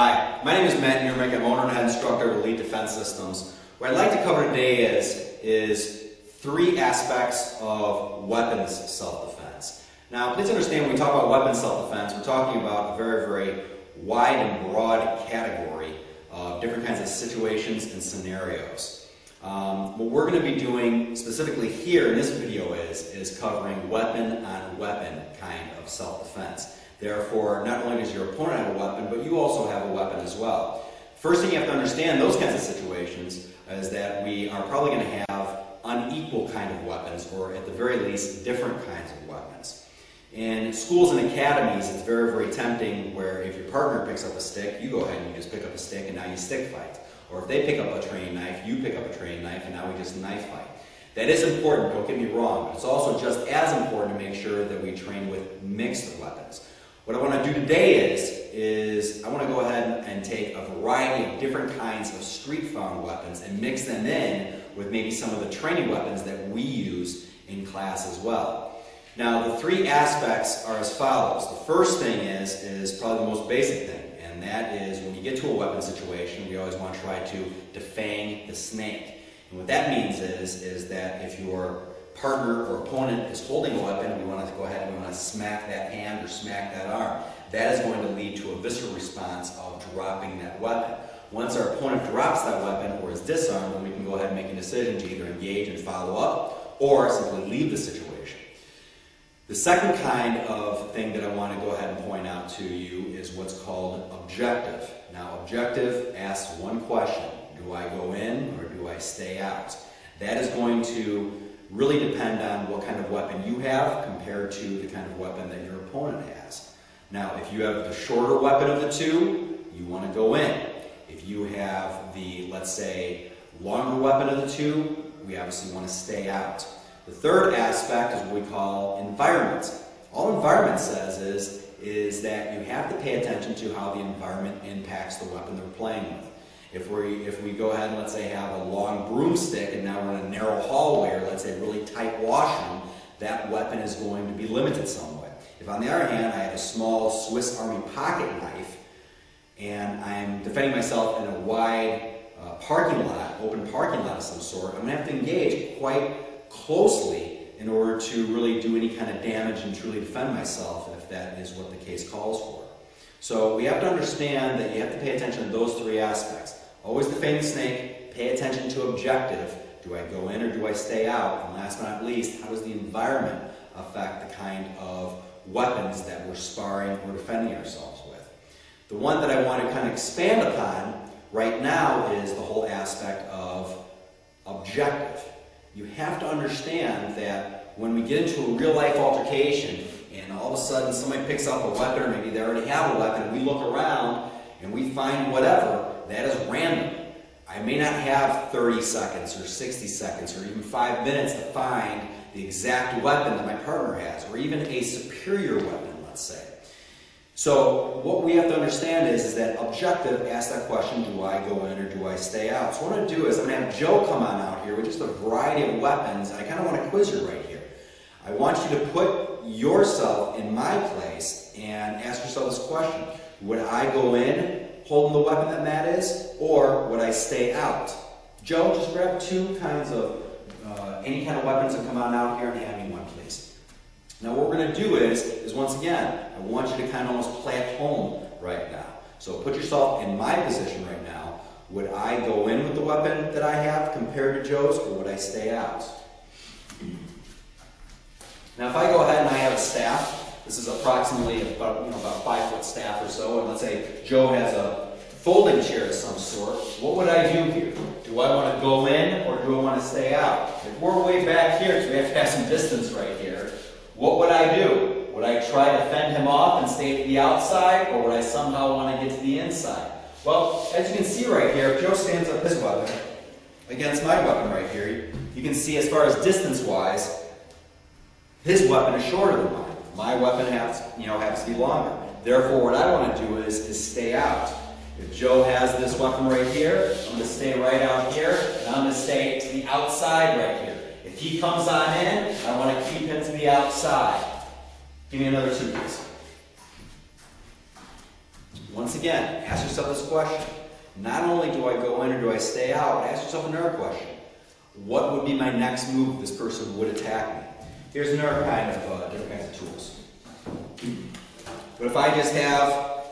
Hi, my name is Matt Nurmick. I'm owner and head instructor of Elite Defense Systems. What I'd like to cover today is three aspects of weapons self-defense. Now, please understand when we talk about weapons self-defense, we're talking about a very, very wide and broad category of different kinds of situations and scenarios. What we're going to be doing specifically here in this video is covering weapon-on-weapon kind of self-defense. Therefore, not only does your opponent have a weapon, but you also have a weapon as well. First thing you have to understand those kinds of situations is that we are probably going to have unequal kind of weapons, or at the very least, different kinds of weapons. In schools and academies, it's very, very tempting where if your partner picks up a stick, you go ahead and you just pick up a stick and now you stick fight. Or if they pick up a training knife, you pick up a training knife and now we just knife fight. That is important, don't get me wrong, but it's also just as important to make sure that we train with mixed weapons. What I want to do today is I want to go ahead and take a variety of different kinds of street-found weapons and mix them in with maybe some of the training weapons that we use in class as well. Now, the three aspects are as follows. The first thing is probably the most basic thing, and that is when you get to a weapon situation, we always want to try to defang the snake. And what that means is that if your partner or opponent is holding a weapon, we want to go ahead and we want to smack that hand or smack that arm. That is going to lead to a visceral response of dropping that weapon. Once our opponent drops that weapon or is disarmed, then we can go ahead and make a decision to either engage and follow up or simply leave the situation. The second kind of thing that I want to go ahead and point out to you is what's called objective. Now, objective asks one question: do I go in or do I stay out? That is going to really depend on what kind of weapon you have compared to the kind of weapon that your opponent has. Now, if you have the shorter weapon of the two, you want to go in. If you have the, let's say, longer weapon of the two, we obviously want to stay out. The third aspect is what we call environment. All environment says is that you have to pay attention to how the environment impacts the weapon they're playing with. If we go ahead and let's say have a long broomstick and now we're in a narrow hallway, or let's say really tight washroom, that weapon is going to be limited somewhat. If on the other hand I have a small Swiss Army pocket knife and I'm defending myself in a wide parking lot, open parking lot of some sort, I'm going to have to engage quite closely in order to really do any kind of damage and truly defend myself if that is what the case calls for. So we have to understand that you have to pay attention to those three aspects. Always defang the snake, pay attention to objective. Do I go in or do I stay out? And last but not least, how does the environment affect the kind of weapons that we're sparring or defending ourselves with? The one that I want to kind of expand upon right now is the whole aspect of objective. You have to understand that when we get into a real-life altercation and all of a sudden somebody picks up a weapon, or maybe they already have a weapon, and we look around and we find whatever, that is random. I may not have 30 seconds or 60 seconds or even 5 minutes to find the exact weapon that my partner has, or even a superior weapon, let's say. So what we have to understand is that objective asks that question: do I go in or do I stay out? So what I'm going to do is I'm going to have Joe come on out here with just a variety of weapons. I kind of want to quiz you right here. I want you to put yourself in my place and ask yourself this question: would I go in holding the weapon that Matt is, or would I stay out? Joe, just grab two kinds of any kind of weapons and come on out here and hand me one, please. Now what we're going to do is once again, I want you to kind of almost play at home right now. So put yourself in my position right now. Would I go in with the weapon that I have compared to Joe's, or would I stay out? Now if I go ahead and I have a staff, this is approximately about a 5-foot staff or so, and let's say Joe has a folding chair of some sort, what would I do here? Do I want to go in or do I want to stay out? If we're way back here, so we have to have some distance right here, what would I do? Would I try to fend him off and stay to the outside, or would I somehow want to get to the inside? Well, as you can see right here, if Joe stands up his weapon against my weapon right here, you can see as far as distance-wise, his weapon is shorter than mine. My weapon has to be longer. Therefore, what I want to do is stay out. If Joe has this weapon right here, I'm going to stay right out here, and I'm going to stay to the outside right here. If he comes on in, I want to keep him to the outside. Give me another two, please. Once again, ask yourself this question. Not only do I go in or do I stay out, ask yourself another question. What would be my next move if this person would attack me? Here's another kind of different kinds of tools. But if I just have a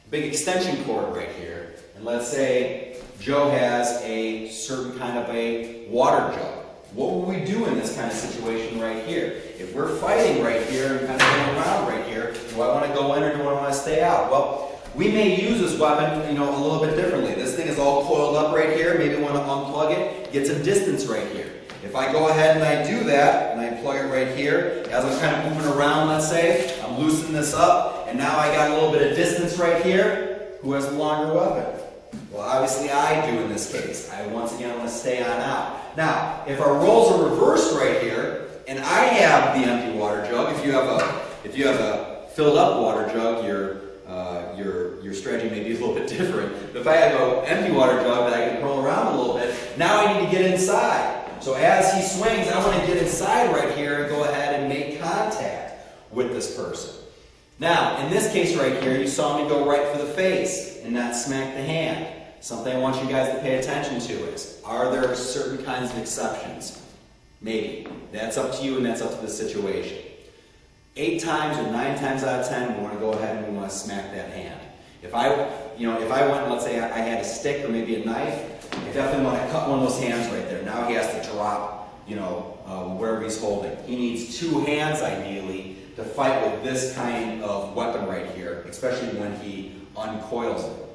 big extension cord right here, and let's say Joe has a certain kind of a water jug, what would we do in this kind of situation right here? If we're fighting right here and kind of going around right here, do I want to go in or do I want to stay out? Well, we may use this weapon, a little bit differently. This thing is all coiled up right here. Maybe we want to unplug it, get some distance right here. If I go ahead and I do that, and I plug it right here, as I'm kind of moving around, let's say, I'm loosening this up, and now I got a little bit of distance right here. Who has the longer weapon? Well, obviously I do in this case. I once again want to stay on out. Now, if our roles are reversed right here, and I have the empty water jug, if you have a filled up water jug, your strategy may be a little bit different. But if I have an empty water jug that I can roll around a little bit, now I need to get inside. So as he swings, I want to get inside right here and go ahead and make contact with this person. Now, in this case right here, you saw me go right for the face and not smack the hand. Something I want you guys to pay attention to is, are there certain kinds of exceptions? Maybe. That's up to you and that's up to the situation. 8 times or 9 times out of 10, we want to go ahead and we want to smack that hand. If I went, let's say I had a stick or maybe a knife, I definitely want to cut one of those hands right there. Now he has to drop, wherever he's holding. He needs 2 hands ideally to fight with this kind of weapon right here, especially when he uncoils it.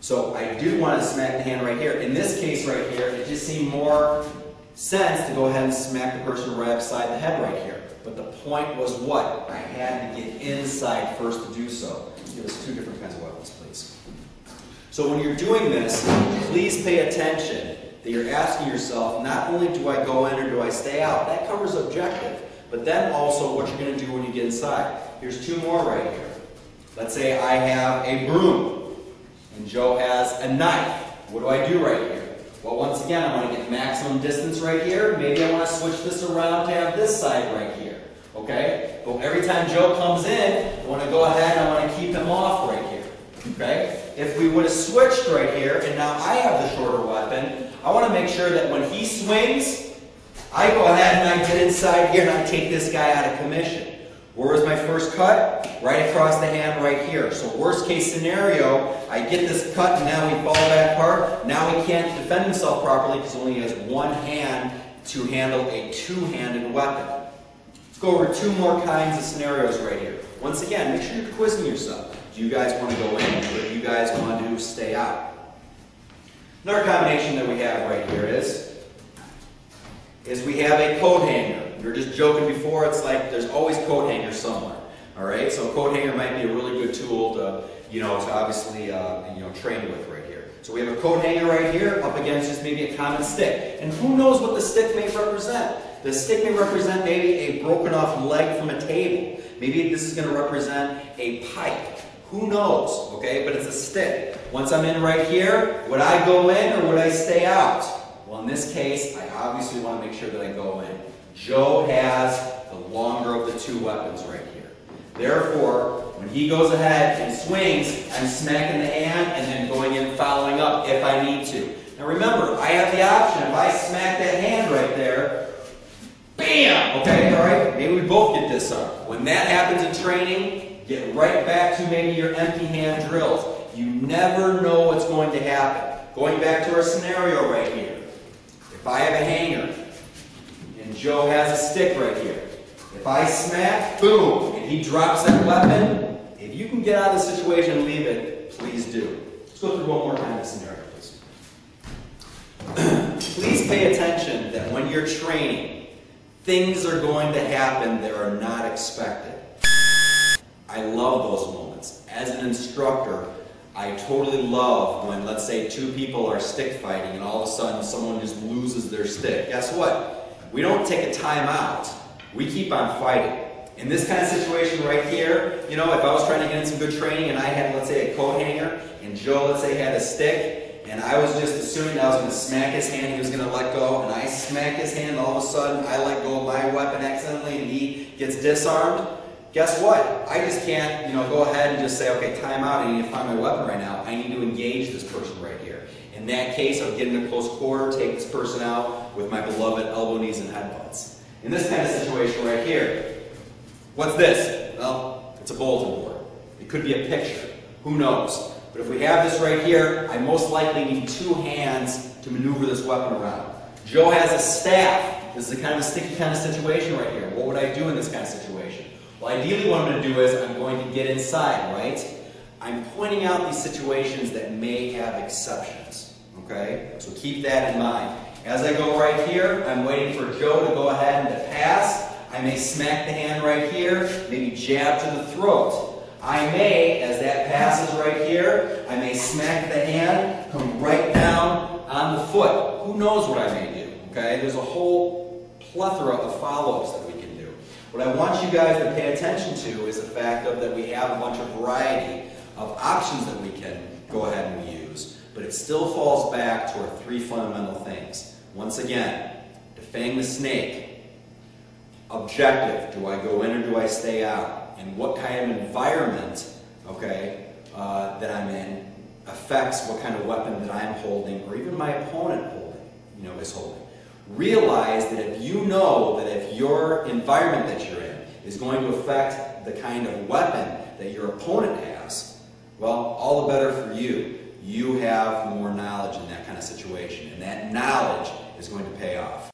So I do want to smack the hand right here. In this case right here, it just seemed more sense to go ahead and smack the person right upside the head right here. But the point was what? I had to get inside first to do so. Give us 2 different kinds of weapons, please. So when you're doing this, please pay attention that you're asking yourself, not only do I go in or do I stay out, that covers objective, but then also what you're going to do when you get inside. Here's 2 more right here. Let's say I have a broom, and Joe has a knife. What do I do right here? Well, once again, I want to get maximum distance right here. Maybe I want to switch this around to have this side right here. Okay? But every time Joe comes in, I want to go ahead and I want to keep him off right here. Okay? If we would have switched right here, and now I have the shorter weapon, I want to make sure that when he swings, I go ahead and I get inside here and I take this guy out of commission. Where was my first cut? Right across the hand right here. So worst case scenario, I get this cut and now we fall back apart. Now he can't defend himself properly because he only has 1 hand to handle a 2-handed weapon. Let's go over 2 more kinds of scenarios right here. Once again, make sure you're quizzing yourself. Do you guys want to go in or do you guys want to stay out? Another combination that we have right here is we have a coat hanger. We were just joking before, it's like there's always coat hangers somewhere. Alright, so a coat hanger might be a really good tool to, to obviously train with right here. So we have a coat hanger right here up against just maybe a common stick. And who knows what the stick may represent? The stick may represent maybe a broken off leg from a table. Maybe this is going to represent a pipe. Who knows? Okay, but it's a stick. Once I'm in right here, would I go in or would I stay out? Well, in this case, I obviously want to make sure that I go in. Joe has the longer of the 2 weapons right here. Therefore, when he goes ahead and swings, I'm smacking the hand and then going in and following up if I need to. Now remember, I have the option. If I smack that hand right there, bam! Okay, all right? Maybe we both get disarmed. When that happens in training, get right back to maybe your empty hand drills. You never know what's going to happen. Going back to our scenario right here. If I have a hanger, and Joe has a stick right here. If I smack, boom, and he drops that weapon, if you can get out of the situation and leave it, please do. Let's go through one more kind of scenario, please. Please pay attention that when you're training, things are going to happen that are not expected. I love those moments. As an instructor, I totally love when, let's say, 2 people are stick fighting and all of a sudden someone just loses their stick. Guess what? We don't take a time out. We keep on fighting. In this kind of situation right here, if I was trying to get in some good training and I had, let's say, a coat hanger and Joe, let's say, had a stick and I was just assuming I was going to smack his hand, he was going to let go, and I smack his hand, all of a sudden I let go of my weapon accidentally and he gets disarmed, guess what? I just can't, go ahead and just say, okay, time out, I need to find my weapon right now. I need to engage this person right here. In that case, I would get into close quarter, take this person out with my beloved elbow, knees, and headbutts. In this kind of situation right here, what's this? Well, it's a bulletin board. It could be a picture. Who knows? But if we have this right here, I most likely need two hands to maneuver this weapon around. Joe has a staff. This is a kind of a sticky kind of situation right here. What would I do in this kind of situation? Well, ideally what I'm going to do is I'm going to get inside, right? I'm pointing out these situations that may have exceptions, okay? So keep that in mind. As I go right here, I'm waiting for Joe to go ahead and to pass. I may smack the hand right here, maybe jab to the throat. I may, as that passes right here, I may smack the hand, come right down on the foot. Who knows what I may do, okay? There's a whole plethora of follow-ups that we can do. What I want you guys to pay attention to is the fact that we have a bunch of variety of options that we can go ahead and use, but it still falls back to our three fundamental things. Once again, defang the snake. Objective, do I go in or do I stay out? And what kind of environment, okay, that I'm in affects what kind of weapon that I'm holding, or even my opponent is holding. Realize that if you know that if your environment that you're in is going to affect the kind of weapon that your opponent has, well, all the better for you. You have more knowledge in that kind of situation, and that knowledge is going to pay off.